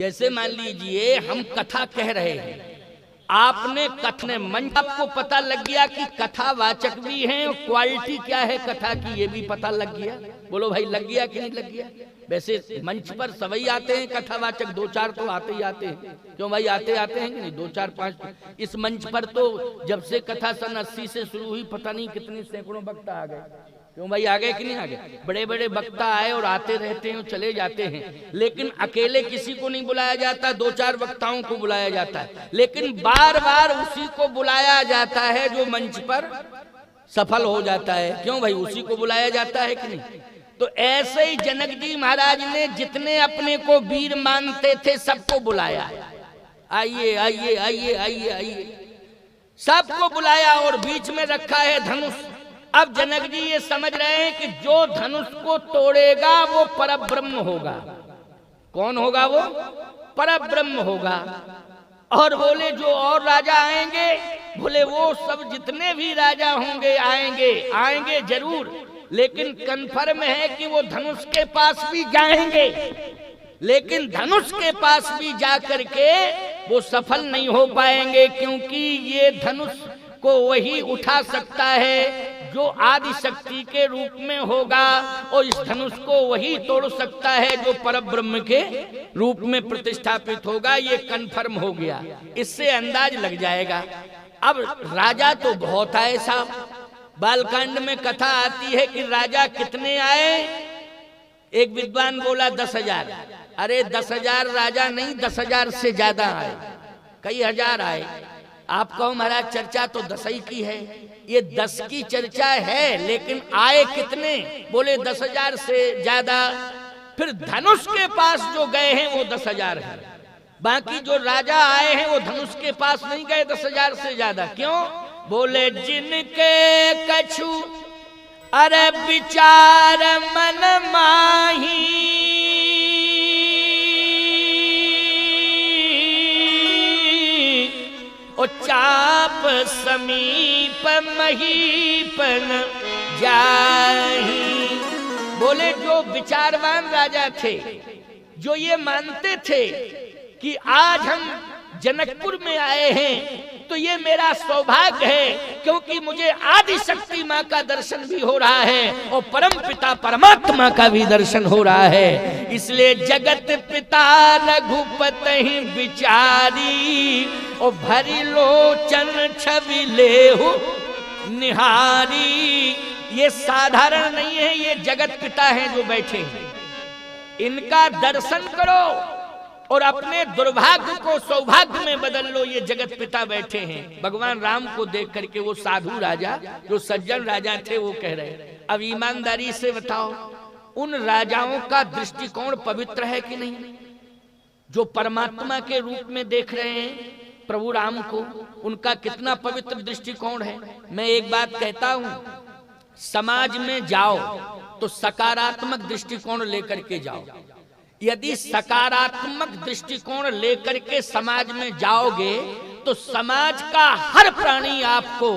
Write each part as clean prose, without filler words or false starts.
जैसे मान लीजिए हम कथा कह रहे हैं, आपने कथने मंच, आपको पता लग गया कि कथावाचक भी हैं और क्वालिटी क्या है कथा की ये भी पता लग गया। बोलो भाई, लग गया कि नहीं लग गया? वैसे मंच पर सभी आते हैं कथावाचक, दो चार तो आते ही आते हैं। क्यों भाई, आते आते हैं कि नहीं? दो चार पांच। इस मंच पर तो जब से कथा सन 80 से शुरू हुई पता नहीं कितने सैकड़ों वक्ता आ गए। क्यों भाई, आ गए कि नहीं आ गए? बड़े बड़े वक्ता आए और आते रहते हैं, चले जाते हैं, लेकिन अकेले किसी को नहीं बुलाया जाता, दो चार वक्ताओं को बुलाया जाता है, लेकिन बार बार उसी को बुलाया जाता है जो मंच पर सफल हो जाता है। क्यों भाई, उसी को बुलाया जाता है कि नहीं? तो ऐसे ही जनक जी महाराज ने जितने अपने को वीर मानते थे सबको बुलाया, आइए आइए आइए आइए आइए, सबको बुलाया और बीच में रखा है धनुष। अब जनक जी ये समझ रहे हैं कि जो धनुष को तोड़ेगा वो परब्रह्म होगा। कौन होगा? वो परब्रह्म होगा। और बोले जो और राजा आएंगे, बोले वो सब जितने भी राजा होंगे आएंगे, आएंगे जरूर, लेकिन कन्फर्म है कि वो धनुष के पास भी जाएंगे, लेकिन धनुष के पास भी जाकर के वो सफल नहीं हो पाएंगे, क्योंकि ये धनुष को वही उठा सकता है जो आदि शक्ति के रूप में होगा, और इस धनुष को वही तोड़ सकता है जो परब्रह्म के रूप में प्रतिष्ठापित होगा। ये कन्फर्म हो गया, इससे अंदाज लग जाएगा। अब राजा तो बहुत आए साहब, बालकांड में कथा आती है कि राजा कितने आए। एक विद्वान बोला 10,000। अरे 10,000 राजा नहीं, 10,000 से ज्यादा आए, कई हजार आए। आप कहो महाराज चर्चा तो 10 ही की है, ये 10 की चर्चा है, लेकिन आए कितने? बोले 10,000 से ज्यादा। फिर धनुष के पास जो गए हैं वो 10,000 है, बाकी जो राजा आए हैं वो धनुष के पास नहीं गए 10,000 से ज्यादा। क्यों? बोले जिनके कछु अरे विचार मन माही, ओ चाप समीप महीपन जाही। बोले जो विचारवान राजा थे, जो ये मानते थे कि आज हम जनकपुर में आए हैं तो ये मेरा सौभाग्य है, क्योंकि मुझे आदि शक्ति माँ का दर्शन भी हो रहा है और परम पिता परमात्मा का भी दर्शन हो रहा है। इसलिए जगत पिता रघुपति विचारी, और भरी लोचन छवि लेहु निहारी। ये साधारण नहीं है, ये जगत पिता हैं जो बैठे हैं, इनका दर्शन करो और अपने दुर्भाग्य को सौभाग्य में बदल लो। ये जगत पिता बैठे हैं। भगवान राम को देख करके वो साधु राजा, जो सज्जन राजा थे, वो कह रहे हैं, अब ईमानदारी से बताओ उन राजाओं का दृष्टिकोण पवित्र है कि नहीं? जो परमात्मा के रूप में देख रहे हैं प्रभु राम को, उनका कितना पवित्र दृष्टिकोण है। मैं एक बात कहता हूं, समाज में जाओ तो सकारात्मक दृष्टिकोण लेकर के जाओ। यदि सकारात्मक दृष्टिकोण लेकर के समाज में जाओगे तो समाज का हर प्राणी आपको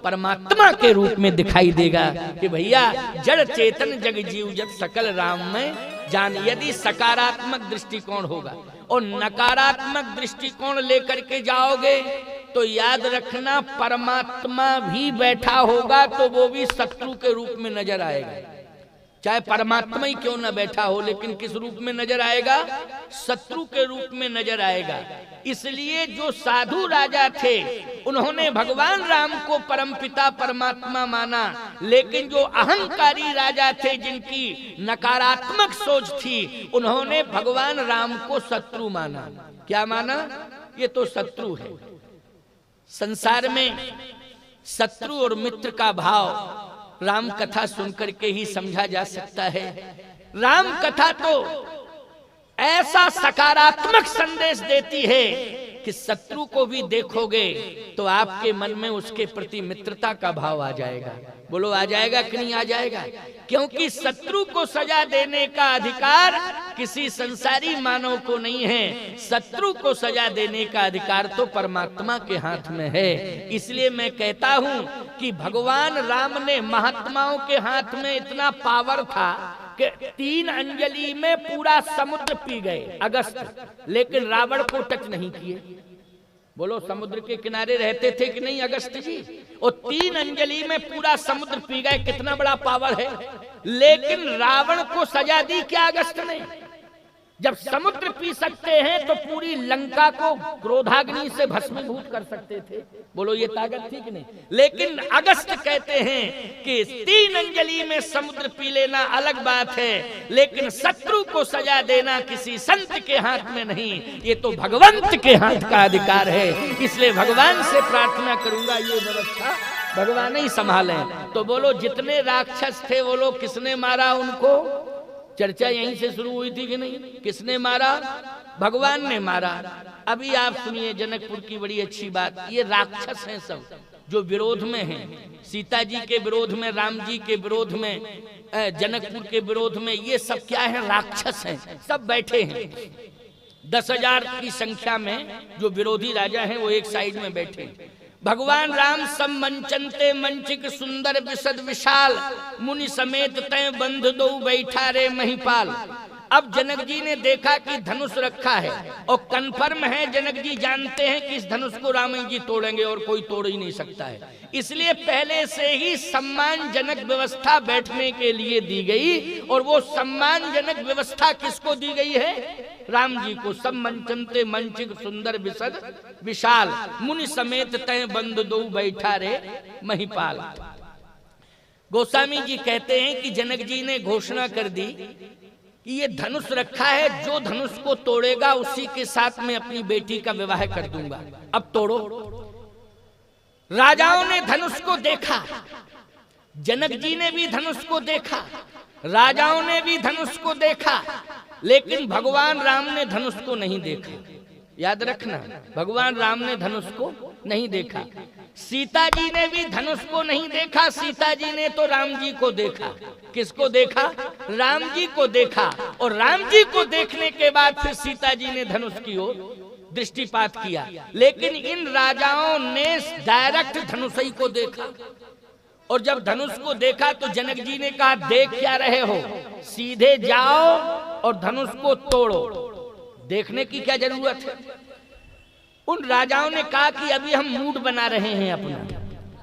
परमात्मा के रूप में दिखाई देगा कि भैया जड़ चेतन जग जीव जब सकल राम में जान। यदि सकारात्मक दृष्टिकोण होगा और नकारात्मक दृष्टिकोण लेकर के जाओगे तो याद रखना परमात्मा भी बैठा होगा तो वो भी शत्रु के रूप में नजर आएगा। चाहे परमात्मा ही क्यों न बैठा हो, लेकिन किस रूप में नजर आएगा? शत्रु के रूप में नजर आएगा। इसलिए जो साधु राजा थे उन्होंने भगवान राम को परमपिता परमात्मा माना, लेकिन जो अहंकारी राजा थे, जिनकी नकारात्मक सोच थी, उन्होंने भगवान राम को शत्रु माना। क्या माना? ये तो शत्रु है। संसार में शत्रु और मित्र का भाव राम कथा सुनकर के ही समझा जा सकता है। राम कथा तो ऐसा सकारात्मक संदेश देती है कि शत्रु को भी देखोगे तो आपके मन में उसके प्रति मित्रता का भाव आ जाएगा। बोलो आ जाएगा कि नहीं आ जाएगा? क्योंकि शत्रु को सजा देने का अधिकार किसी संसारी मानव को नहीं है, शत्रु को सजा देने का अधिकार तो परमात्मा के हाथ में है। इसलिए मैं कहता हूं कि भगवान राम ने, महात्माओं के हाथ में इतना पावर था कि 3 अंजलि में पूरा समुद्र पी गए अगस्त, लेकिन रावण को टच नहीं किए। बोलो, समुद्र के किनारे रहते थे कि नहीं अगस्त जी? और 3 अंजलि में पूरा समुद्र पी गए, कितना बड़ा पावर है। लेकिन रावण को सजा दी क्या अगस्त ने? जब समुद्र पी सकते हैं तो पूरी लंका को क्रोधाग्नि से भस्मीभूत कर सकते थे। बोलो, ये ताकत थी कि नहीं? लेकिन अगस्त कहते हैं कि 3 अंजलि में समुद्र पी लेना अलग बात है, लेकिन शत्रु को सजा देना किसी संत के हाथ में नहीं, ये तो भगवंत के हाथ का अधिकार है। इसलिए भगवान से प्रार्थना करूंगा ये व्यवस्था भगवान ही संभालें। तो बोलो, जितने राक्षस थे वो लोग किसने मारा उनको? चर्चा यहीं से शुरू हुई थी कि नहीं? किसने मारा? भगवान ने मारा। अभी आप सुनिए जनकपुर की बड़ी अच्छी बात। ये राक्षस हैं सब जो विरोध में हैं, सीता जी के विरोध में, राम जी के विरोध में, जनकपुर के विरोध में, ये सब क्या है? राक्षस हैं। सब बैठे हैं 10,000 की संख्या में जो विरोधी राजा हैं वो एक साइड में बैठे हैं। भगवान राम सब मंचनते मंचिक सुंदर विशद विशाल, मुनि समेत तय बंध दो बैठा रे महिपाल। अब जनक जी ने देखा कि धनुष रखा है और कन्फर्म है, जनक जी जानते हैं कि इस धनुष को राम जी तोड़ेंगे और कोई तोड़ ही नहीं सकता है। इसलिए पहले से ही सम्मानजनक व्यवस्था बैठने के लिए दी गई, और वो सम्मानजनक व्यवस्था किसको दी गई है? राम जी को। सब मंचनते मंचिक सुंदर विशद विशाल, मुनि समेत तय बंद दो बैठा रे महिपाल। गोस्वामी जी कहते हैं कि जनक जी ने घोषणा कर दी कि ये धनुष रखा है, जो धनुष को तोड़ेगा उसी के साथ मैं अपनी बेटी का विवाह कर दूंगा। अब तोड़ो। राजाओं ने धनुष को देखा, जनक जी ने भी धनुष को देखा, राजाओं ने भी धनुष को देखा, लेकिन भगवान राम ने धनुष को नहीं देखा। याद रखना, भगवान राम ने धनुष को नहीं देखा। सीता जी ने भी धनुष को नहीं देखा, सीता जी ने तो राम जी को देखा। किसको देखा? राम जी को देखा। और राम जी को देखने के बाद फिर सीता जी ने धनुष की ओर दृष्टिपात किया। लेकिन इन राजाओं ने डायरेक्ट धनुष ही को देखा, और जब धनुष को देखा तो जनक जी ने कहा, देख क्या रहे हो, सीधे जाओ और धनुष को तोड़ो। देखने की क्या जरूरत है? उन राजाओं ने कहा कि अभी हम मूड बना रहे हैं अपना।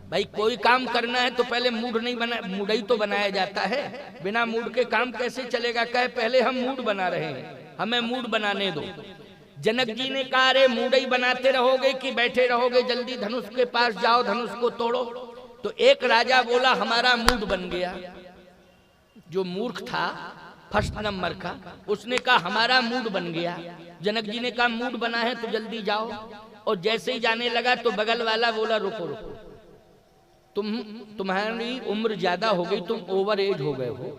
भाई, कोई काम करना है तो पहले मूड नहीं बना, मूड ही तो बनाया जाता है। बिना मूड के काम कैसे चलेगा? कहे पहले हम मूड बना रहे हैं, हमें मूड बनाने दो। जनक जी ने कहा, अरे मूड ही बनाते रहोगे कि बैठे रहोगे? जल्दी धनुष के पास जाओ, धनुष को तोड़ो। तो एक राजा बोला, हमारा मूड बन गया। जो मूर्ख था फर्स्ट नंबर का, उसने कहा हमारा मूड बन गया। जनक जी ने कहा, मूड बना है तो जल्दी जाओ। और जैसे ही जाने लगा तो बगल वाला बोला, रुको रुको, तुम्हारी उम्र ज्यादा हो गई, तुम ओवर एज हो गए हो,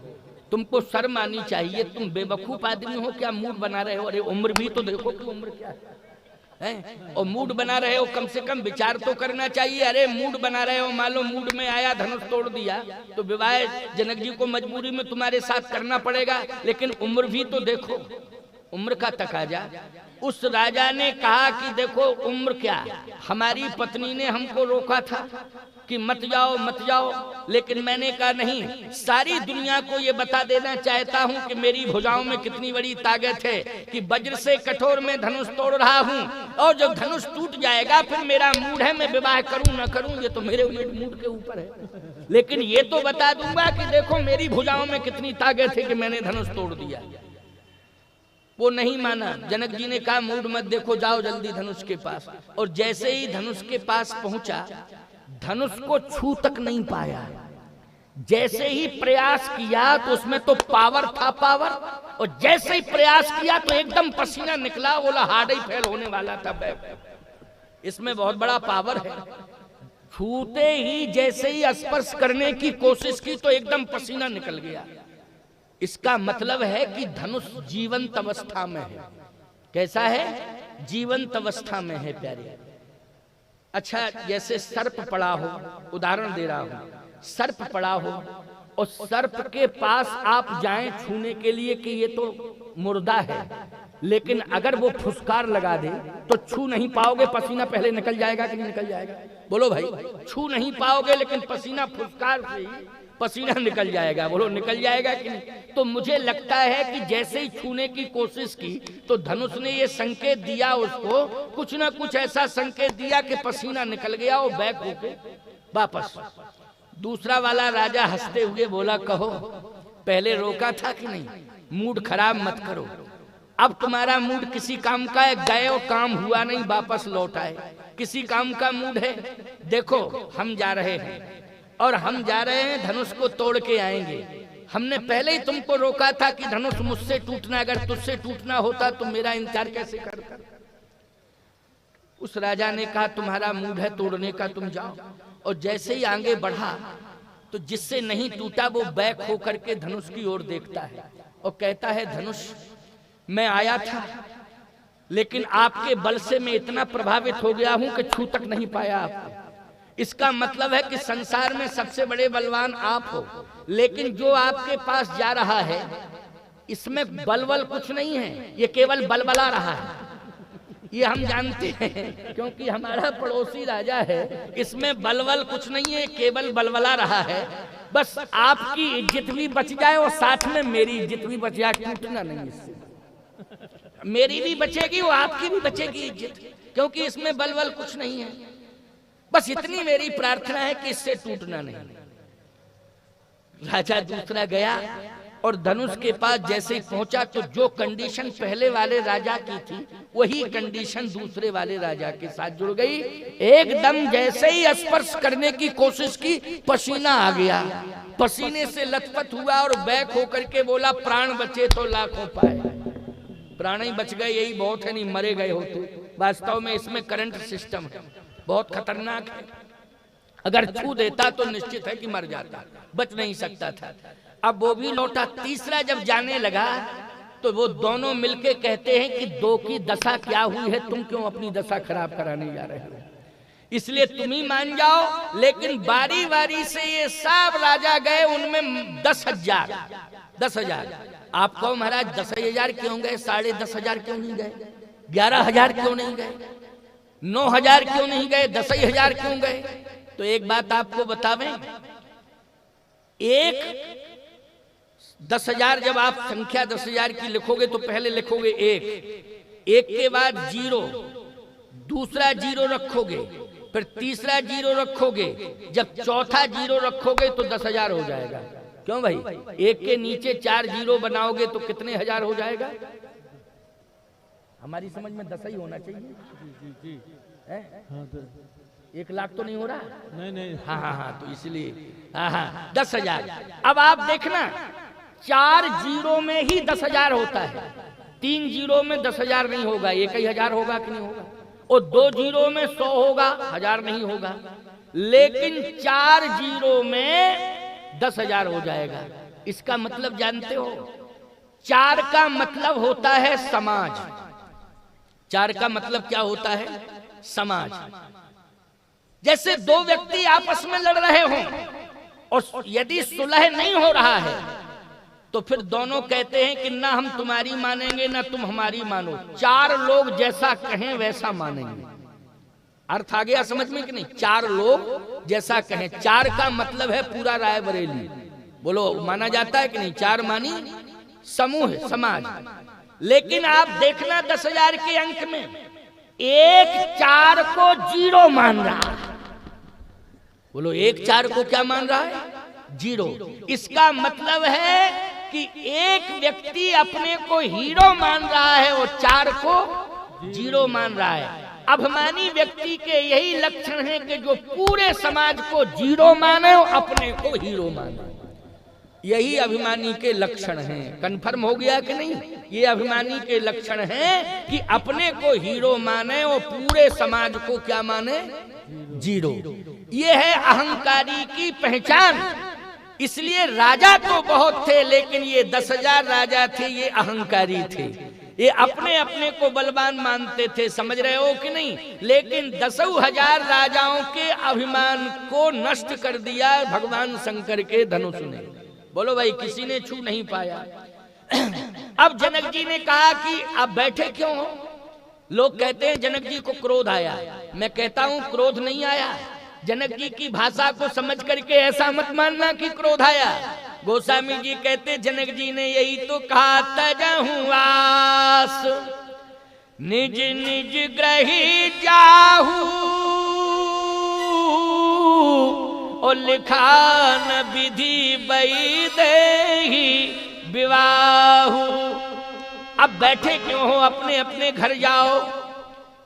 तुमको शर्म आनी चाहिए, तुम बेवकूफ आदमी हो क्या मूड बना रहे हो? अरे उम्र भी तो देखो कि उम्र क्या है? और मूड बना रहे हो, कम से कम विचार तो करना चाहिए। अरे मूड बना रहे हो, मान लो मूड में आया, धनुष तोड़ दिया, तो विवाह जनक जी को मजबूरी में तुम्हारे साथ करना पड़ेगा, लेकिन उम्र भी तो देखो, उम्र का तकाजा। उस राजा ने कहा कि देखो उम्र क्या, हमारी पत्नी ने हमको रोका था कि मत जाओ मत जाओ, लेकिन मैंने कहा नहीं, सारी दुनिया को ये बता देना चाहता हूँ कि मेरी भुजाओं में कितनी बड़ी ताकत है कि वज्र से कठोर में धनुष तोड़ रहा हूँ, और जब धनुष टूट जाएगा फिर मेरा मूड है, मैं विवाह करूँ न करूँ ये तो मेरे मूड के ऊपर है, लेकिन ये तो बता दूंगा कि देखो मेरी भुजाओं में कितनी ताकत है कि मैंने धनुष तोड़ दिया। वो नहीं माना। जनक जी ने कहा, मूड मत देखो, जाओ जल्दी धनुष के पास। और जैसे ही धनुष के पास पहुंचा, धनुष को छू तक नहीं पाया। जैसे ही प्रयास किया तो उसमें तो पावर था, पावर, और जैसे ही प्रयास किया तो एकदम पसीना निकला, बोला हार्ड ही फेल होने वाला था। इसमें बहुत बड़ा पावर है। छूते ही जैसे ही स्पर्श करने की कोशिश की तो एकदम पसीना निकल गया। इसका मतलब है कि धनुष जीवंत अवस्था में है। कैसा है? जीवंत अवस्था में है प्यारे। अच्छा, जैसे सर्प पड़ा हो, उदाहरण दे रहा हूं, सर्प पड़ा हो और सर्प के पास आप जाएं छूने के लिए कि ये तो मुर्दा है, लेकिन अगर वो फुसकार लगा दे तो छू नहीं पाओगे, पसीना पहले निकल जाएगा कि नहीं निकल जाएगा? बोलो भाई, छू नहीं पाओगे, लेकिन पसीना फुसकार से ही पसीना निकल जाएगा। बोलो निकल जाएगा कि नहीं? तो मुझे लगता है कि जैसे ही छूने की कोशिश की तो धनुष ने ये संकेत दिया उसको, कुछ ना कुछ ऐसा संकेत दिया कि पसीना निकल गया और बैक होके वापस। दूसरा वाला राजा हंसते हुए बोला, कहो पहले रोका था कि नहीं? मूड खराब मत करो, अब तुम्हारा मूड किसी काम का है, गए और काम हुआ नहीं, वापस लौट आए, किसी काम का मूड है? देखो हम जा रहे हैं और हम जा रहे हैं धनुष को तोड़ के आएंगे। हमने पहले ही तुमको रोका था कि धनुष मुझसे टूटना, अगर तुझसे टूटना होता तो मेरा इंतजार कैसे करता? उस राजा ने कहा तुम्हारा मूड है तोड़ने का, तुम जाओ। और जैसे ही आगे बढ़ा तो जिससे नहीं टूटा वो बैक होकर के धनुष की ओर देखता है और कहता है, धनुष मैं आया था लेकिन आपके बल से मैं इतना प्रभावित हो गया हूं कि छू तक नहीं पाया आपको। इसका मतलब है कि संसार में सबसे बड़े बलवान आप हो, लेकिन जो आपके पास जा रहा है इसमें बलबल कुछ नहीं है, ये केवल बलबला रहा है। ये हम जानते हैं क्योंकि हमारा पड़ोसी राजा है, इसमें बलबल कुछ नहीं है, केवल बलबला रहा है। बस आपकी इज्जत भी बच जाए और साथ में मेरी इज्जत भी बच जाए, टूटना नहीं इससे। मेरी भी बचेगी और आपकी भी बचेगी इज्जत, क्योंकि इसमें बलबल कुछ नहीं है। बस इतनी मेरी प्रार्थना है कि इससे टूटना नहीं। राजा दूसरा गया और धनुष के पास जैसे ही पहुंचा तो जो कंडीशन पहले वाले राजा की थी वही कंडीशन दूसरे वाले राजा के साथ जुड़ गई। एकदम जैसे ही स्पर्श करने की कोशिश की पसीना आ गया, पसीने से लथपथ हुआ और बैक होकर के बोला, प्राण बचे तो लाखों पाए। प्राण ही बच गए यही बहुत है, नहीं मरे गए होते। वास्तव में इसमें करंट सिस्टम है, बहुत खतरनाक है। अगर छू देता तो निश्चित है कि मर जाता, बच नहीं सकता था। अब वो भी लौटा। तीसरा जब जाने लगा तो वो दोनों मिलके कहते हैं कि दो की दशा क्या हुई है, तुम क्यों अपनी दशा खराब कराने जा रहे हो? इसलिए तुम ही मान जाओ। लेकिन बारी बारी से ये सब राजा गए, उनमें 10,000 आप कहो महाराज 10,000 क्यों गए, 10,500 क्यों नहीं गए, 11,000 क्यों नहीं गए, 9,000 क्यों नहीं गए, 10,000 क्यों गए? तो एक बात आपको बतावें, एक 10,000 जब आप संख्या 10,000 की लिखोगे तो पहले लिखोगे एक के बाद 0, दूसरा 0 रखोगे, फिर तीसरा 0 रखोगे, जब चौथा 0 रखोगे तो 10,000 हो जाएगा। क्यों भाई? एक के नीचे 4 0 बनाओगे तो कितने हजार हो जाएगा? हमारी समझ में 10 ही होना चाहिए। 1 लाख तो नहीं हो रहा? नहीं। हाँ, तो इसलिए 10,000। अब आप देखना 4 0 में ही 10,000 होता है, 3 0 में 10,000 नहीं होगा, 1,000 होगा कि नहीं होगा? और 2 0 में 100 होगा, 1000 नहीं होगा। लेकिन 4 0 में 10,000 हो जाएगा। इसका मतलब जानते हो? 4 का मतलब होता है समाज। 4 का मतलब क्या होता है? समाज। जैसे 2 व्यक्ति आपस में लड़ रहे हों और यदि सुलह नहीं हो रहा है तो फिर दोनों कहते हैं कि ना हम तुम्हारी मानेंगे ना तुम हमारी मानो, 4 लोग जैसा कहें वैसा मानेंगे। अर्थ आ गया समझ में कि नहीं? 4 लोग जैसा कहें। 4 का मतलब है पूरा रायबरेली। बोलो माना जाता है कि नहीं? 4 मानी समूह, समाज। लेकिन आप देखना 10,000 के अंक में एक 4 को 0 मान रहा है। बोलो एक 4 को क्या मान रहा है? 0। इसका मतलब है कि एक व्यक्ति अपने को हीरो मान रहा है और 4 को 0 मान रहा है। अभिमानी व्यक्ति के यही लक्षण है कि जो पूरे समाज को 0 माने और अपने को हीरो माने। यही अभिमानी के लक्षण हैं। कन्फर्म हो गया कि नहीं? ये अभिमानी के लक्षण हैं कि अपने को हीरो माने और पूरे समाज को क्या माने? 0। ये है अहंकारी की पहचान। इसलिए राजा तो बहुत थे, लेकिन ये 10,000 राजा थे, ये अहंकारी थे। ये अपने अपने को बलवान मानते थे, समझ रहे हो कि नहीं? लेकिन 10,000 राजाओं के अभिमान को नष्ट कर दिया भगवान शंकर के धनुष ने। बोलो भाई, किसी ने छू नहीं पाया। अब जनक जी ने कहा कि आप बैठे क्यों हो? लोग कहते हैं जनक जी को क्रोध आया। मैं कहता हूं क्रोध नहीं आया। जनक जी की भाषा को समझ करके ऐसा मत मानना कि क्रोध आया। गोस्वामी जी कहते जनक जी ने यही तो कहा, तजहु आस निज निज ग्रही जाहू, और लिखा न विधि बई देहि विवाहु। अब बैठे क्यों हो, अपने अपने घर जाओ,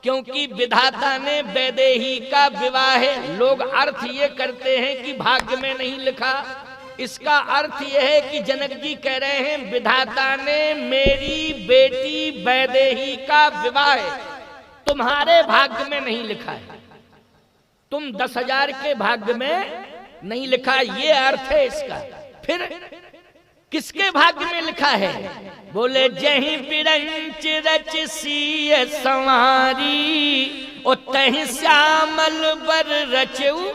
क्योंकि विधाता ने वैदेही का विवाह है। लोग अर्थ ये करते हैं कि भाग्य में नहीं लिखा, इसका अर्थ यह है कि जनक जी कह रहे हैं विधाता ने मेरी बेटी वैदेही का विवाह तुम्हारे भाग्य में नहीं लिखा है, तुम 10,000 के भाग्य में नहीं लिखा, ये अर्थ है इसका। फिर किसके भाग्य में लिखा है? बोले जहीं बिरंच रच सीय संवारी, और तहीं श्यामल बर रचऊ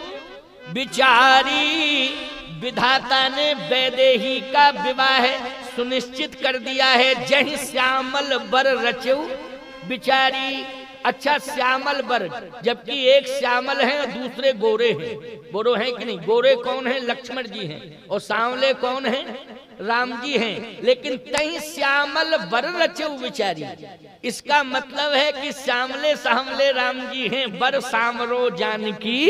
बिचारी। विधाता ने वैदेही का विवाह सुनिश्चित कर दिया है। जहीं श्यामल बर रचऊ बिचारी। अच्छा, श्यामल बर, जबकि एक श्यामल है और दूसरे गोरे हैं। गोरे हैं कि नहीं? गोरे कौन है? लक्ष्मण जी हैं। और सांवले कौन है? राम जी हैं। लेकिन तहीं श्यामल बर रचऊ बिचारी, इसका मतलब है कि श्यामले सांवले राम जी हैं, बर सांवरो जानकी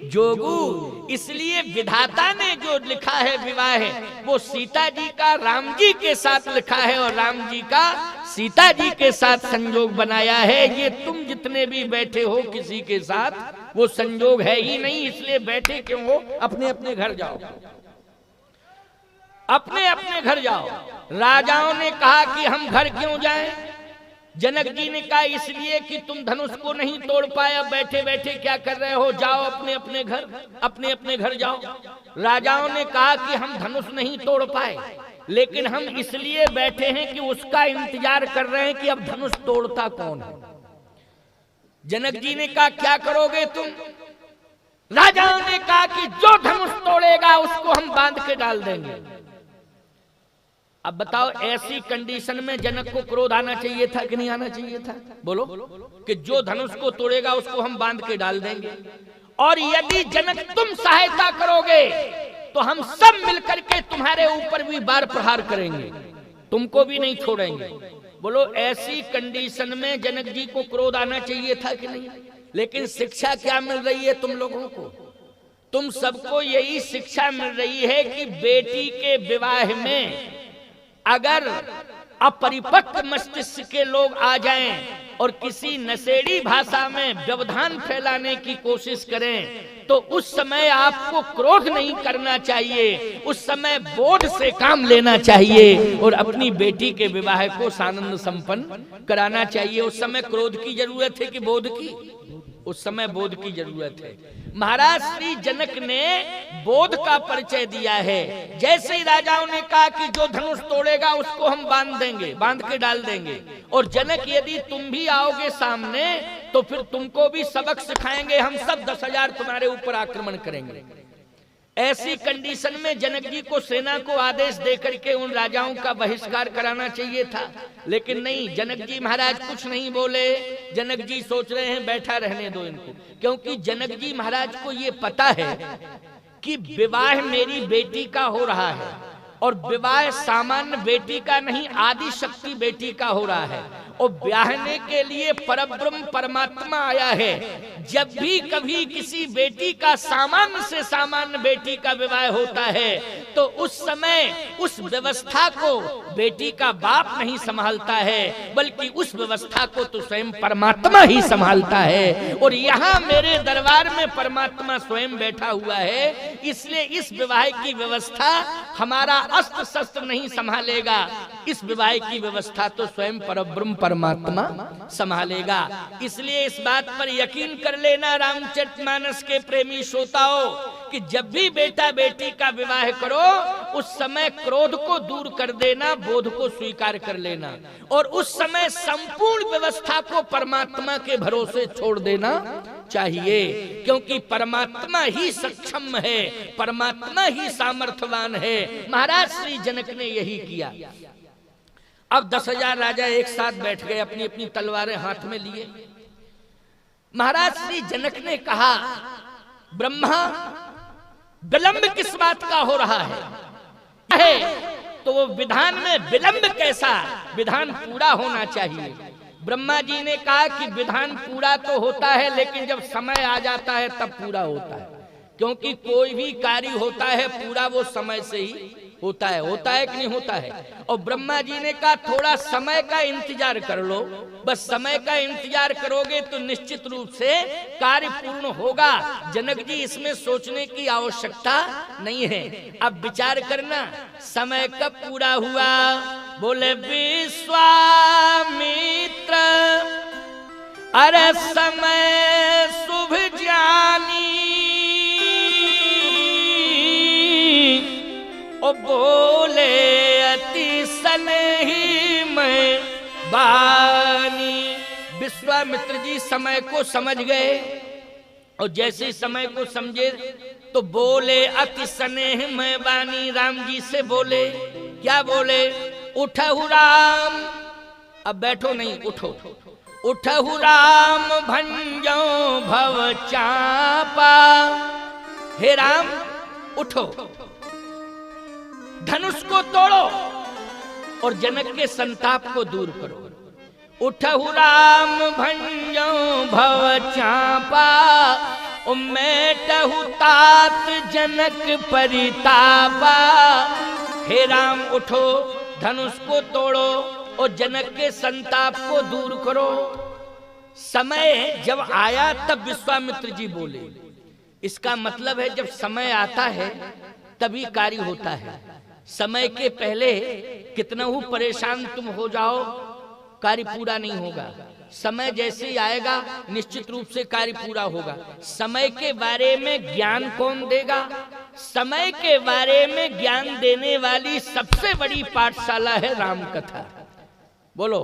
जोगू। इसलिए विधाता ने जो लिखा है विवाह वो सीता जी का राम जी के साथ लिखा है, और राम जी का सीता जी के साथ संयोग बनाया है। ये तुम जितने भी बैठे हो किसी के साथ वो संयोग है ही नहीं। इसलिए बैठे क्यों हो? अपने अपने घर जाओ, अपने अपने घर जाओ। राजाओं ने कहा कि हम घर क्यों जाएं? जनक जी ने कहा इसलिए कि तुम धनुष को नहीं तोड़ पाया, बैठे बैठे क्या कर रहे हो, जाओ अपने अपने घर, अपने अपने घर जाओ। राजाओं ने कहा कि हम धनुष नहीं तोड़ पाए, लेकिन हम इसलिए बैठे हैं कि उसका इंतजार कर रहे हैं कि अब धनुष तोड़ता कौन है। जनक जी ने कहा क्या करोगे तुम? राजाओं ने कहा कि जो धनुष तोड़ेगा उसको हम बांध के डाल देंगे। अब बताओ, ऐसी कंडीशन में जनक को क्रोध आना चाहिए था कि नहीं आना चाहिए था? बोलो, कि जो धनुष को तोड़ेगा उसको हम बांध के डाल देंगे। और यदि जनक तुम सहायता करोगे तो हम सब मिलकर के तुम्हारे ऊपर भी बार प्रहार करेंगे, तुमको भी नहीं छोड़ेंगे। बोलो, ऐसी कंडीशन में जनक जी को क्रोध आना चाहिए था कि नहीं? लेकिन शिक्षा क्या मिल रही है तुम लोगों को? तुम सबको यही शिक्षा मिल रही है कि बेटी के विवाह में अगर अपरिपक्व मस्तिष्क के लोग आ जाएं और किसी नशेड़ी भाषा में व्यवधान फैलाने की कोशिश करें तो उस समय आपको क्रोध नहीं करना चाहिए, उस समय बोध से काम लेना चाहिए और अपनी बेटी के विवाह को सानंद संपन्न कराना चाहिए। उस समय क्रोध की जरूरत है कि बोध की? उस समय बोध की जरूरत है। महाराज श्री जनक ने बोध का परिचय दिया है। जैसे ही राजाओं ने कहा कि जो धनुष तोड़ेगा उसको हम बांध देंगे, बांध के डाल देंगे, और जनक यदि तुम भी आओगे सामने तो फिर तुमको भी सबक सिखाएंगे, हम सब 10,000 तुम्हारे ऊपर आक्रमण करेंगे। ऐसी कंडीशन में जनक जी को सेना को आदेश देकर के उन राजाओं का बहिष्कार कराना चाहिए था, लेकिन नहीं, जनक जी महाराज कुछ नहीं बोले। जनक जी सोच रहे हैं बैठा रहने दो इनको, क्योंकि जनक जी महाराज को ये पता है कि विवाह मेरी बेटी का हो रहा है, और विवाह सामान्य बेटी का नहीं, आदि शक्ति बेटी का हो रहा है, और ब्याहने के लिए परब्रह्म परमात्मा आया है। जब भी कभी किसी बेटी का सामान्य से सामान्य बेटी का विवाह होता है तो उस समय उस व्यवस्था को बेटी का बाप नहीं संभालता है, बल्कि उस व्यवस्था को तो स्वयं परमात्मा ही संभालता है। और यहाँ मेरे दरबार में परमात्मा स्वयं बैठा हुआ है, इसलिए इस विवाह की व्यवस्था हमारा अस्त्र शस्त्र नहीं संभालेगा, इस विवाह की व्यवस्था तो स्वयं परब्रह्म परमात्मा संभालेगा। इसलिए इस बात पर यकीन कर लेना रामचरितमानस के प्रेमी श्रोताओं कि जब भी बेटा बेटी का विवाह करो उस समय क्रोध को दूर कर देना, बोध को स्वीकार कर लेना, और उस समय संपूर्ण व्यवस्था को परमात्मा के भरोसे छोड़ देना चाहिए, क्योंकि परमात्मा ही सक्षम है, परमात्मा ही सामर्थ्यवान है। महाराज श्री जनक ने यही किया। अब 10,000 राजा एक साथ बैठ गए, अपनी अपनी तलवारें हाथ में लिए। महाराज श्री जनक ने कहा ब्रह्मा विलंब किस बात का हो रहा है तो वो विधान में विलंब कैसा, विधान पूरा होना चाहिए। ब्रह्मा जी ने कहा कि विधान पूरा तो होता है लेकिन जब समय आ जाता है तब पूरा होता है, क्योंकि कोई भी कार्य होता है पूरा वो समय से ही होता है कि नहीं होता है। और ब्रह्मा जी ने कहा थोड़ा समय का इंतजार कर लो, बस समय का इंतजार करोगे तो निश्चित रूप से कार्य पूर्ण होगा। जनक जी इसमें सोचने की आवश्यकता नहीं है। अब विचार करना समय कब पूरा हुआ। बोले विश्वामित्र अरे समय शुभ जानी ओ बोले अति सनहि में बानी। विश्वामित्र जी समय को समझ गए और जैसे समय को समझे तो बोले अति स्नेह में बानी। राम जी से बोले, क्या बोले? उठहु राम, अब बैठो नहीं उठो, उठहु राम भंजो भव चापा। हे राम उठो, धनुष को तोड़ो और जनक के संताप को दूर करो। उठहु राम भंजो भव चापा उमेटहु तात जनक परितापा। हे राम उठो, धनुष को तोड़ो और जनक के संताप को दूर करो। समय जब आया तब विश्वामित्र जी बोले। इसका मतलब है जब समय आता है तभी कार्य होता है। समय के पहले कितना ही परेशान तुम हो जाओ कार्य पूरा नहीं होगा। समय जैसे ही आएगा निश्चित रूप से कार्य पूरा होगा। समय के बारे में ज्ञान कौन देगा? समय के बारे में ज्ञान देने वाली सबसे बड़ी पाठशाला है राम कथा। बोलो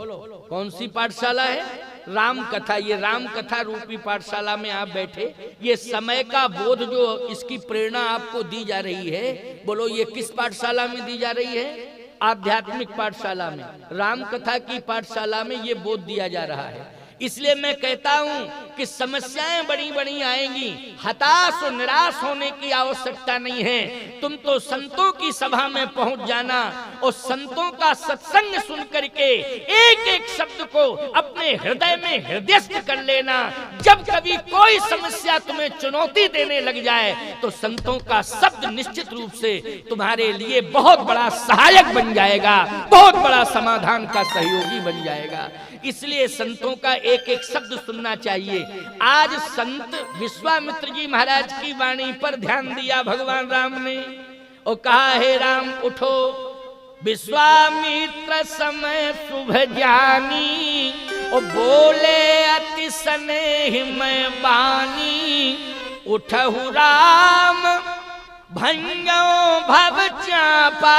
कौन सी पाठशाला है? राम कथा। ये राम कथा रूपी पाठशाला में आप बैठे, ये समय का बोध जो इसकी प्रेरणा आपको दी जा रही है, बोलो ये किस पाठशाला में दी जा रही है? आध्यात्मिक पाठशाला में, राम कथा की पाठशाला में ये बोध दिया जा रहा है। इसलिए मैं कहता हूं कि समस्याएं बड़ी बड़ी आएंगी, हताश और निराश होने की आवश्यकता नहीं है। तुम तो संतों की सभा में पहुंच जाना और संतों का सत्संग सुन करके एक एक शब्द को अपने हृदय में हृदयस्थ कर लेना। जब कभी कोई समस्या तुम्हें चुनौती देने लग जाए तो संतों का शब्द निश्चित रूप से तुम्हारे लिए बहुत बड़ा सहायक बन जाएगा, बहुत बड़ा समाधान का सहयोगी बन जाएगा। इसलिए संतों का एक एक शब्द सुनना चाहिए। आज संत विश्वामित्र जी महाराज की वाणी पर ध्यान दिया भगवान राम ने और कहा, हे राम उठो, विश्वामित्र समय शुभ जानी और बोले अति स्नेह में बानी। उठहु राम भंजो भव चापा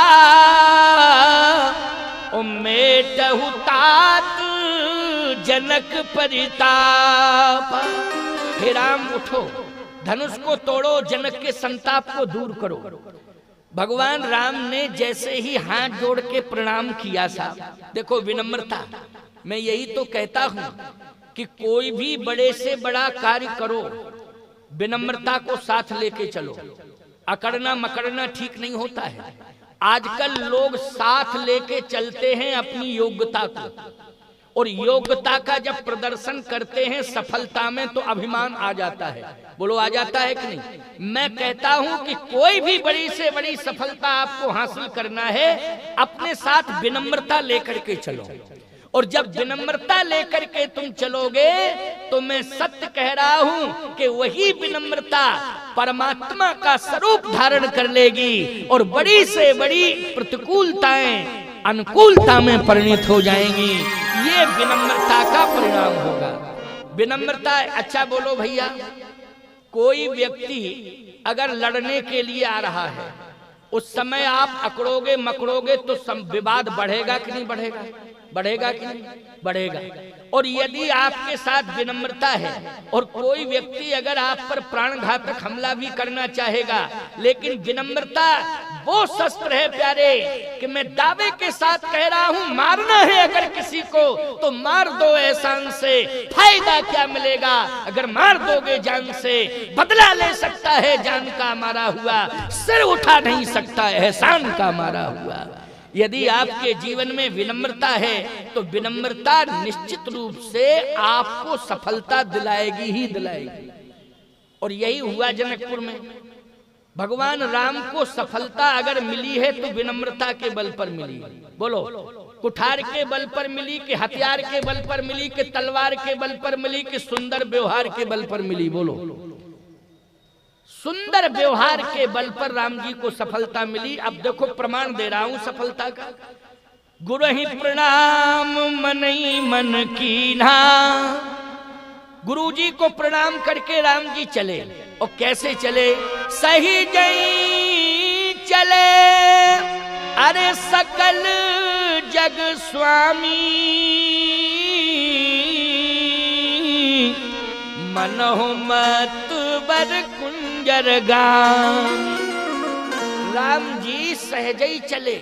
उमेटहु तात जनक परिताप। हे राम उठो, धनुष को तोड़ो, जनक के संताप को दूर करो। भगवान राम ने जैसे ही हाथ जोड़ के प्रणाम किया था, देखो विनम्रता। मैं यही तो कहता हूं कि कोई भी बड़े से बड़ा कार्य करो, विनम्रता को साथ लेके चलो। अकड़ना मकड़ना ठीक नहीं होता है। आजकल लोग साथ लेके चलते हैं अपनी योग्यता को, और योग्यता का जब प्रदर्शन करते हैं सफलता में तो अभिमान आ जाता है। बोलो आ जाता है कि नहीं? मैं कहता हूं कि कोई भी बड़ी से बड़ी सफलता आपको हासिल करना है, अपने साथ विनम्रता लेकर के चलो। और जब विनम्रता लेकर के तुम चलोगे तो मैं सत्य कह रहा हूं कि वही विनम्रता परमात्मा का स्वरूप धारण कर लेगी और बड़ी से बड़ी प्रतिकूलताएं अनुकूलता में परिणित हो जाएंगी। ये विनम्रता का परिणाम होगा। विनम्रता, अच्छा बोलो भैया, कोई व्यक्ति अगर लड़ने के लिए आ रहा है, उस समय आप अकड़ोगे मकड़ोगे तो विवाद बढ़ेगा कि नहीं बढ़ेगा? बढ़ेगा कि नहीं? बढ़ेगा। और यदि आपके साथ विनम्रता है और कोई व्यक्ति अगर आप पर प्राणघातक हमला भी करना चाहेगा, लेकिन विनम्रता वो शस्त्र है प्यारे कि मैं दावे के साथ कह रहा हूं, मारना है अगर किसी को तो मार दो एहसान से, फायदा क्या मिलेगा अगर मार दोगे जान से। बदला ले सकता है जान का मारा हुआ, सिर उठा नहीं सकता एहसान का मारा हुआ। यदि आपके जीवन में विनम्रता है तो विनम्रता निश्चित रूप से आपको सफलता दिलाएगी ही दिलाएगी। और यही हुआ जनकपुर में। भगवान राम को सफलता अगर मिली है तो विनम्रता के बल पर मिली। बोलो, कुठार के बल पर मिली कि हथियार के बल पर मिली कि तलवार के बल पर मिली कि सुंदर व्यवहार के बल पर मिली? बोलो, सुंदर व्यवहार के बल पर राम जी को सफलता मिली। अब देखो प्रमाण दे रहा हूं सफलता का। गुरहि प्रणाम मनई मन कीन्हा, गुरु जी को प्रणाम करके राम जी चले। और कैसे चले? सही जई चले अरे सकल जग स्वामी, मनहु मत बर कुंजर गाम। राम जी सहज ही चले,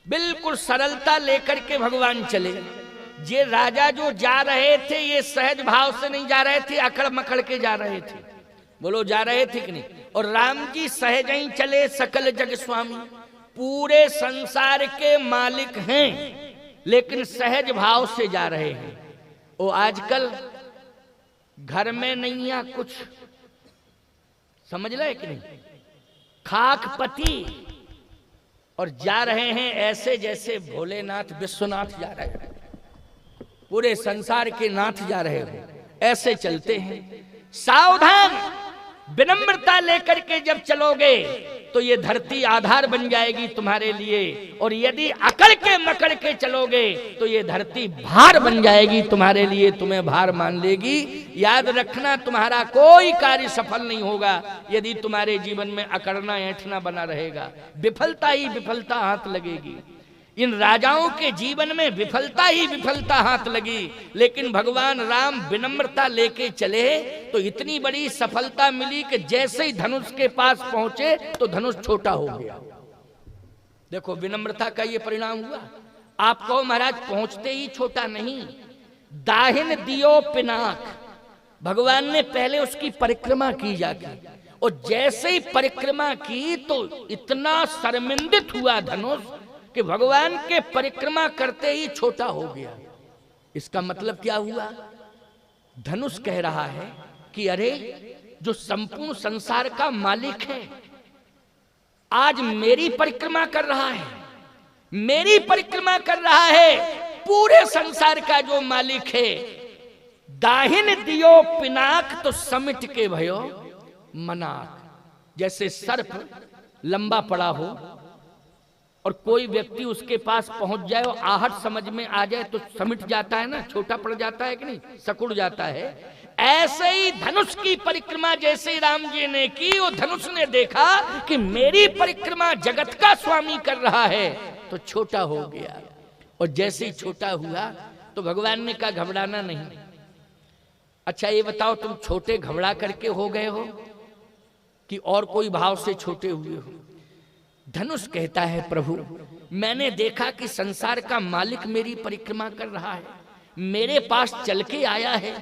बिल्कुल सरलता लेकर के भगवान चले। ये राजा जो जा रहे थे ये सहज भाव से नहीं जा रहे थे, अकड़ मकड़ के जा रहे थे। बोलो, जा रहे थे कि नहीं? और राम जी सहज ही चले, सकल जग स्वामी, पूरे संसार के मालिक हैं लेकिन सहज भाव से जा रहे हैं। वो आजकल घर में नहीं है कुछ, समझ रहे कि नहीं, खाकपति, और जा रहे हैं ऐसे जैसे भोलेनाथ विश्वनाथ जा रहे हैं, पूरे संसार के नाथ जा रहे हो, ऐसे चलते हैं। सावधान, विनम्रता लेकर के जब चलोगे तो ये धरती आधार बन जाएगी तुम्हारे लिए, और यदि अकड़ के मकड़ के चलोगे तो ये धरती भार बन जाएगी तुम्हारे लिए, तुम्हें भार मान लेगी। याद रखना, तुम्हारा कोई कार्य सफल नहीं होगा यदि तुम्हारे जीवन में अकड़ना ऐंठना बना रहेगा। विफलता ही विफलता हाथ लगेगी। इन राजाओं के जीवन में विफलता ही विफलता हाथ लगी, लेकिन भगवान राम विनम्रता लेके चले तो इतनी बड़ी सफलता मिली कि जैसे ही धनुष के पास पहुंचे तो धनुष छोटा हो गया। देखो, विनम्रता का ये परिणाम हुआ। आप कहो महाराज पहुंचते ही छोटा नहीं, दाहिन दियो पिनाक, भगवान ने पहले उसकी परिक्रमा की जाके, और जैसे ही परिक्रमा की तो इतना शर्मिंदित हुआ धनुष कि भगवान के परिक्रमा करते ही छोटा हो गया। इसका मतलब क्या हुआ? धनुष कह रहा है कि अरे, जो संपूर्ण संसार का मालिक है आज मेरी परिक्रमा कर रहा है, मेरी परिक्रमा कर रहा है, पूरे संसार का जो मालिक है। दाहिन दियो पिनाक तो समिट के भयो मनाक। जैसे सर्प लंबा पड़ा हो और कोई व्यक्ति उसके पास पहुंच जाए और आहट समझ में आ जाए तो समिट जाता है ना, छोटा पड़ जाता है कि नहीं, सकुड़ जाता है। ऐसे ही धनुष की परिक्रमा जैसे राम जी ने की, वो धनुष ने देखा कि मेरी परिक्रमा जगत का स्वामी कर रहा है तो छोटा हो गया। और जैसे ही छोटा हुआ तो भगवान ने कहा घबराना नहीं। अच्छा ये बताओ, तुम छोटे घबरा करके हो गए हो कि और कोई भाव से छोटे हुए हो? धनुष कहता है प्रभु, मैंने देखा कि संसार का मालिक मेरी परिक्रमा कर रहा है, मेरे पास चल के आया है,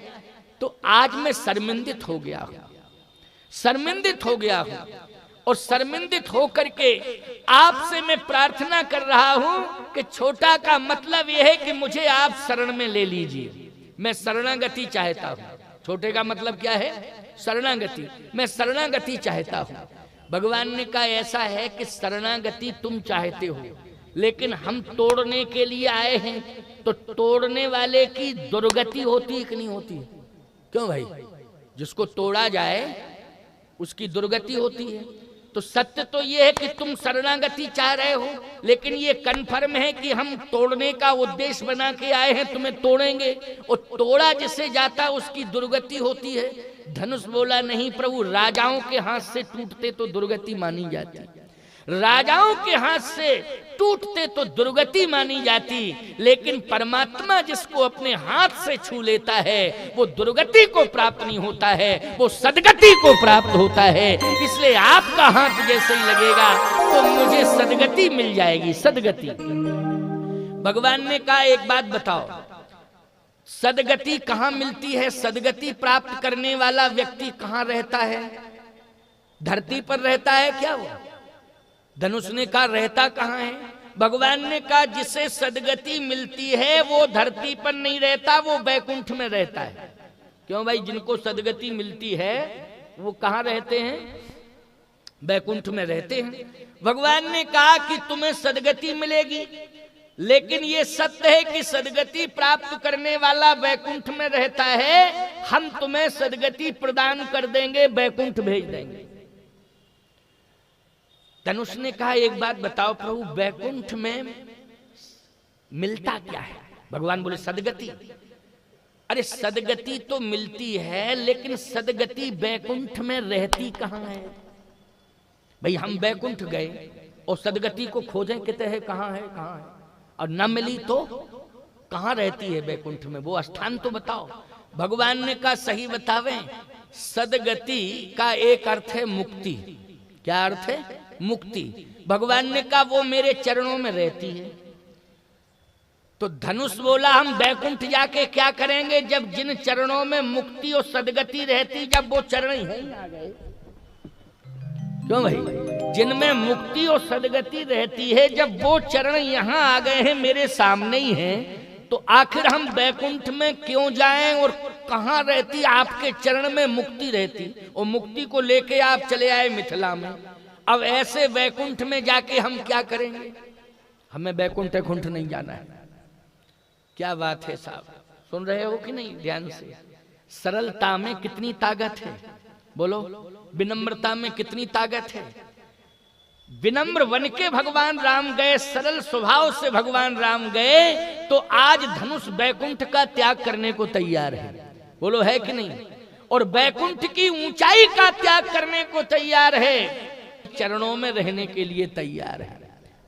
तो आज मैं शर्मिंदित हो गया हूं, शर्मिंदित हो गया हूं। और शर्मिंदित हो करके आपसे मैं प्रार्थना कर रहा हूं कि छोटा का मतलब यह है कि मुझे आप शरण में ले लीजिए, मैं शरणागति चाहता हूं। छोटे का मतलब क्या है? शरणागति। मैं शरणागति चाहता हूं। भगवान ने कहा ऐसा है कि शरणागति तुम चाहते हो, लेकिन हम तोड़ने के लिए आए हैं, तो तोड़ने वाले की दुर्गति होती है कि नहीं होती? क्यों भाई? जिसको तोड़ा जाए उसकी दुर्गति होती है। तो सत्य तो ये है कि तुम शरणागति चाह रहे हो, लेकिन ये कन्फर्म है कि हम तोड़ने का उद्देश्य बना के आए हैं, तुम्हें तोड़ेंगे। और तोड़ा जिसे जाता उसकी दुर्गति होती है। धनुष बोला नहीं प्रभु, राजाओं के हाथ से टूटते तो दुर्गति मानी जाती, राजाओं के हाथ से टूटते तो दुर्गति मानी जाती, लेकिन परमात्मा जिसको अपने हाथ से छू लेता है वो दुर्गति को प्राप्त नहीं होता है, वो सदगति को प्राप्त होता है। इसलिए आपका हाथ जैसे ही लगेगा तो मुझे सदगति मिल जाएगी, सदगति। भगवान ने कहा एक बात बताओ, सदगति कहां मिलती है? सदगति प्राप्त करने वाला व्यक्ति कहां रहता है? धरती पर रहता है क्या वो? धनुष ने कहा रहता कहां है? भगवान ने कहा जिसे सदगति मिलती है वो धरती पर नहीं रहता, वो बैकुंठ में रहता है। क्यों भाई? जिनको सदगति मिलती है वो कहां रहते हैं? बैकुंठ में रहते हैं। भगवान ने कहा कि तुम्हें सदगति मिलेगी, लेकिन ये सत्य है कि सदगति प्राप्त करने वाला बैकुंठ में रहता है। हम तुम्हें सदगति प्रदान कर देंगे, बैकुंठ भेज देंगे। धनुष ने कहा एक बात बताओ प्रभु, बैकुंठ में मिलता क्या है? भगवान बोले सदगति। अरे सदगति तो मिलती है, लेकिन सदगति बैकुंठ में रहती कहां है? भाई हम बैकुंठ गए और सदगति को खोजें कहते हैं कहां है, कहां है, और न मिली तो कहां रहती है बैकुंठ में? वो स्थान तो बताओ। भगवान ने कहा सही बतावें, सदगति का एक अर्थ है मुक्ति। क्या अर्थ है? मुक्ति। भगवान ने कहा वो मेरे चरणों में रहती है। तो धनुष बोला हम बैकुंठ जाके क्या करेंगे जब जिन चरणों में मुक्ति और सदगति रहती, जब वो चरण ही आ गए। क्यों भाई? जिनमें मुक्ति और सदगति रहती है, जब वो चरण यहां आ गए हैं, मेरे सामने ही हैं, तो आखिर हम बैकुंठ में क्यों जाएं? और कहां रहती? आपके चरण में मुक्ति रहती, और मुक्ति को लेके आप चले आए मिथिला में। अब ऐसे बैकुंठ में जाके हम क्या करेंगे? हमें बैकुंठ कुंठ नहीं जाना है। क्या बात है साहब, सुन रहे हो कि नहीं? ध्यान से। सरलता में कितनी ताकत है, बोलो। विनम्रता में कितनी ताकत है। विनम्र बन के भगवान राम गए, सरल स्वभाव से भगवान राम गए, तो आज धनुष बैकुंठ का त्याग करने को तैयार है, बोलो है कि नहीं? और बैकुंठ की ऊंचाई का त्याग करने को तैयार है, चरणों में रहने के लिए तैयार है।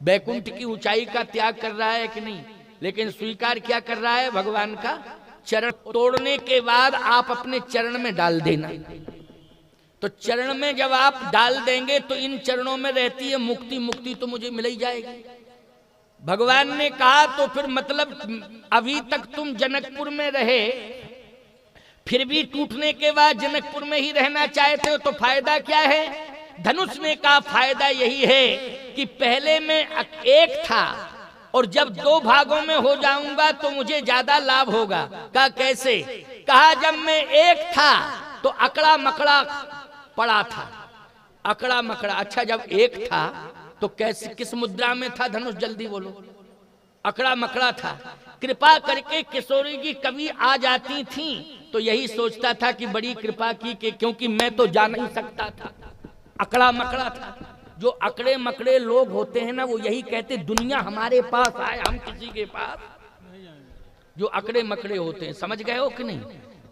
बैकुंठ की ऊंचाई का त्याग कर रहा है कि नहीं? लेकिन स्वीकार क्या कर रहा है? भगवान का चरण तोड़ने के बाद आप अपने चरण में डाल देना। तो चरण में जब आप डाल देंगे तो इन चरणों में रहती है मुक्ति। मुक्ति तो मुझे मिल ही जाएगी। भगवान ने कहा तो फिर मतलब अभी तक तुम जनकपुर में रहे, फिर भी टूटने के बाद जनकपुर में ही रहना चाहते हो, तो फायदा क्या है? धनुष ने कहा फायदा यही है कि पहले मैं एक था, और जब दो भागों में हो जाऊंगा तो मुझे ज्यादा लाभ होगा। कहा कैसे? कहा जब मैं एक था तो अकड़ा मकड़ा पड़ा था, अकड़ा मकड़ा। अच्छा जब एक था तो कैसे, किस मुद्रा में था धनुष? जल्दी बोलो। अकड़ा मकड़ा था। कृपा करके किशोरी जी कभी आ जाती थी तो यही सोचता था कि बड़ी कृपा की, क्योंकि मैं तो जा नहीं सकता था, अकड़ा मकड़ा था। जो अकड़े मकड़े लोग होते हैं ना, वो यही कहते दुनिया हमारे पास आए, हम किसी के पास। जो अकड़े मकड़े होते हैं, समझ गए हो कि नहीं?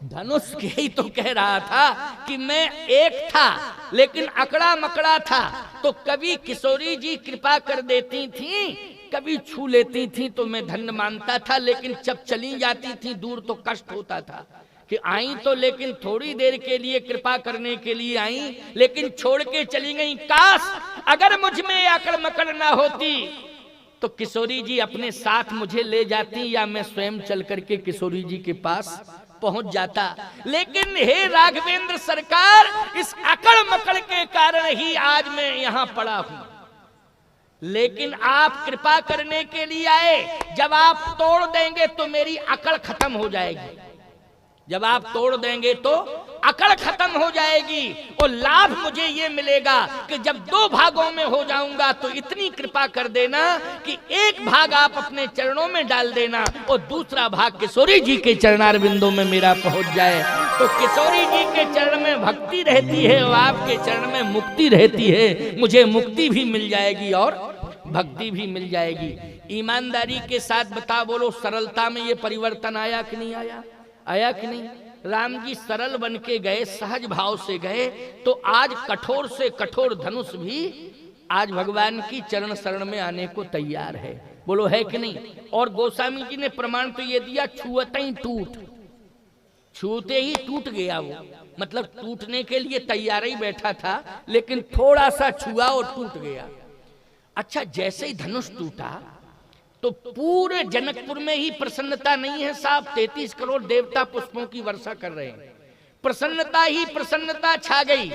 धनुष यही तो कह रहा था कि मैं एक था लेकिन अकड़ा मकड़ा था, तो कभी किशोरी जी कृपा कर देती थी, कभी छू लेती थी तो मैं धन्य मानता था, लेकिन जब चली जाती थी दूर तो कष्ट होता था कि आई तो लेकिन थोड़ी देर के लिए कृपा करने के लिए आई, लेकिन छोड़ के चली गई। काश अगर मुझ में अकड़ मकड़ ना होती तो किशोरी जी अपने साथ मुझे ले जाती, या मैं स्वयं चल करके किशोरी जी के पास पहुंच जाता। लेकिन हे राघवेंद्र सरकार, इस अकड़ मकड़ के कारण ही आज मैं यहां पड़ा हूं। लेकिन आप कृपा करने के लिए आए, जब आप तोड़ देंगे तो मेरी अकड़ खत्म हो जाएगी। जब आप तोड़ देंगे तो अकड़ खत्म हो जाएगी, और लाभ मुझे ये मिलेगा कि जब दो भागों में हो जाऊंगा तो इतनी कृपा कर देना कि एक भाग आप अपने चरणों में डाल देना और दूसरा भाग किशोरी जी के चरणार बिंदों में मेरा पहुंच जाए। तो किशोरी जी के चरण में भक्ति रहती है और आपके चरण में मुक्ति रहती है। मुझे मुक्ति भी मिल जाएगी और भक्ति भी मिल जाएगी। ईमानदारी के साथ बता बोलो, सरलता में ये परिवर्तन आया कि नहीं आया? आया कि नहीं? राम जी सरल बन के गए, सहज भाव से गए, तो आज कठोर से कठोर धनुष भी आज भगवान की चरण शरण में आने को तैयार है, बोलो है कि नहीं? और गोस्वामी जी ने प्रमाण तो ये दिया, छुअते ही टूट, छूते ही टूट गया वो, मतलब टूटने के लिए तैयार ही बैठा था, लेकिन थोड़ा सा छुआ और टूट गया। अच्छा, जैसे ही धनुष टूटा तो पूरे जनकपुर में ही प्रसन्नता नहीं है साहब, 33 करोड़ देवता पुष्पों की वर्षा कर रहे हैं, प्रसन्नता ही प्रसन्नता छा गई।